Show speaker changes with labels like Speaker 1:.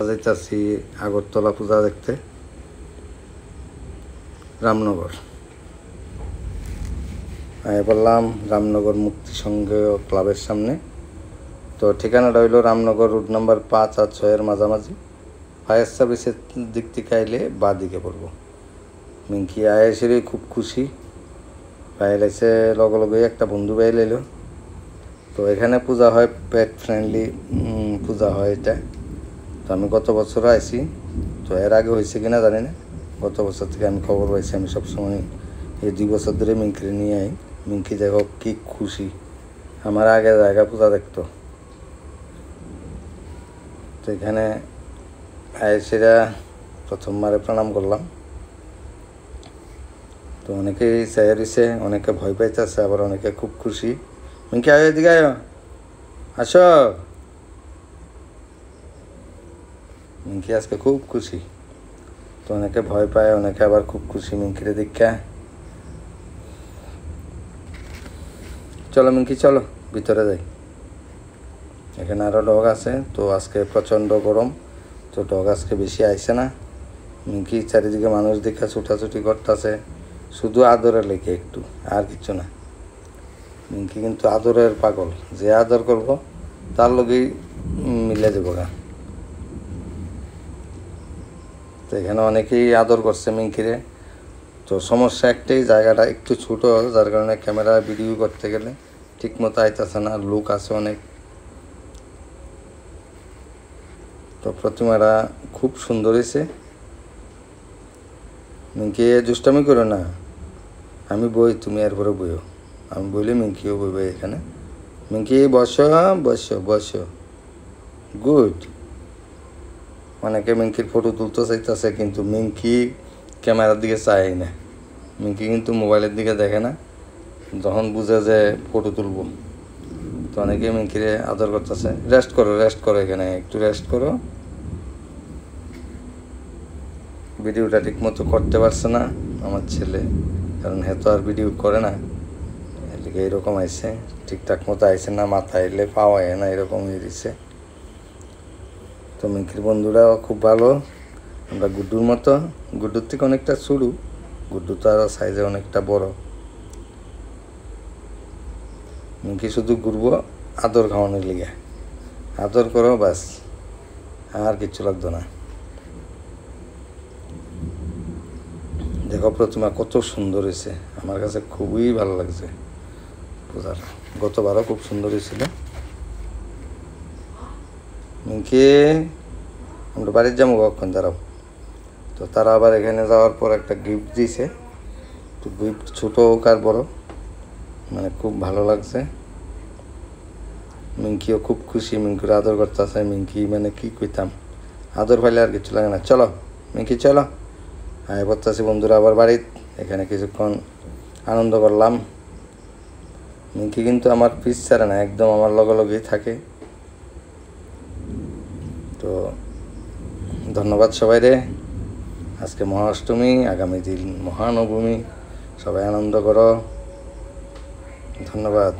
Speaker 1: যাইতাছি আগরতলা পূজা দেখতে, রামনগর। বললাম রামনগর মুক্তি সংঘ ক্লাবের সামনে। তো ঠিকানাটা হইল রামনগর রোড নাম্বার 5 আর 6 মাঝামাঝি। ফায়ার সার্ভিসের দিক থেকে আইলে বা দিকে পড়বো। মিঙ্কি আয়েসের খুব খুশি, বাইরে এসে লগে লগে একটা বন্ধু বাইরে এলো। তো এখানে পূজা হয়, পেট ফ্রেন্ডলি পূজা হয় এটা। তো আমি গত বছর আইছি, তো এর আগে হয়েছে কিনা জানি না। গত বছর থেকে আমি খবর পাইছি। আমি সবসময় এই 2 বছর ধরে মিঙ্কিরে নিয়ে আই। মিঙ্কি দেখো কি খুশি, আমার আগে জায়গা পূজা দেখতো। তো এখানে আয়েসেরা প্রথমবারে প্রণাম করলাম। তো অনেকেই চাই রয়েছে, অনেকে ভয় পাইতেছে, আবার অনেকে খুব খুশি। মিঙ্কি আয়, এদিকে আয়, আসো। মিঙ্কি আজকে খুব খুশি। তো অনেকে ভয় পায়, অনেকে আবার খুব খুশি মিঙ্কিরে দীক্ষা। চলো মিঙ্কি, চলো ভিতরে যাই। এখানে আরও ডগ আছে। তো আজকে প্রচণ্ড গরম, তো ডগ আজকে বেশি আইসে না। মিঙ্কি চারিদিকে মানুষ দেখা ছুটাছুটি করতেছে, শুধু আদরের লেগে একটু, আর কিছু না। মিঙ্কি কিন্তু আদরের পাগল, যে আদর করবো তার লগেই মিলে যাবো গা। তো এখানে অনেকেই আদর করছে মিঙ্কিরে। তো সমস্যা একটাই, জায়গাটা একটু ছোট, যার কারণে ক্যামেরা ভিডিও করতে গেলে ঠিক মতো আইতেছে না। লুক আছে অনেক। তো প্রতিমাটা খুব সুন্দর হয়েছে। মিঙ্কি দুষ্টামি করো না, আমি বই, তুমি এরপরে বইও। আমি বলি মিঙ্কিও বইবে এখানে। মিঙ্কি বসো, বসো বসো, গুড। অনেকে মিঙ্কির ফটো তুলতে চাইতেছে, কিন্তু মিঙ্কি ক্যামেরার দিকে চাই না। মিঙ্কি কিন্তু মোবাইলের দিকে দেখে না, যখন বুঝে যে ফটো তুলবো। তো অনেকে মিঙ্কিরে আদর করতেছে। রেস্ট করো, রেস্ট করো, এখানে একটু রেস্ট করো। ভিডিওটা ঠিক মতো করতে পারছে না আমার ছেলে, কারণ হে তো আর ভিডিও করে না। এদিকে এরকম আইসে, ঠিকঠাক মতো আইসে না, মাথা এলে পাওয়া না, এরকম হয়ে দিচ্ছে। তো মিঙ্কির বন্ধুরাও খুব ভালো। আমরা গুড্ডুর মতো, গুড্ডুর থেকে অনেকটা ছোটো, গুড্ডু তো আরও সাইজে অনেকটা বড়। মিঙ্কি শুধু ঘুরবো আদর খাওয়ানোর লিগে। আদর করো বাস, আর কিচ্ছু লাগতো না। দেখো প্রতিমা কত সুন্দর হয়েছে, আমার কাছে খুবই ভালো লাগছে পূজার। গতবারও খুব সুন্দর হয়েছিল। মিঙ্কি আমরা বাড়ির যাবো কখন, দাঁড়াও। তো তারা আবার এখানে যাওয়ার পর একটা গিফট দিয়েছে। তো গিফট ছোটো হোক আর বড়ো, মানে খুব ভালো লাগছে। মিঙ্কিও খুব খুশি, মিঙ্কির আদর করতেছে। মিঙ্কি মানে কি কইতাম, আদর পাইলে আর কিছু লাগে না। চলো মিঙ্কি চলো, আয় বলতেছি বন্ধুরা আবার বাড়ির। এখানে কিছুক্ষণ আনন্দ করলাম। মিঙ্কি কিন্তু আমার পিস ছাড়ে না, একদম আমার লগে লগেই থাকে। তো ধন্যবাদ সবাই রে। আজকে মহাষ্টমী, আগামী দিন মহানবমী, সবাই আনন্দ করো। ধন্যবাদ।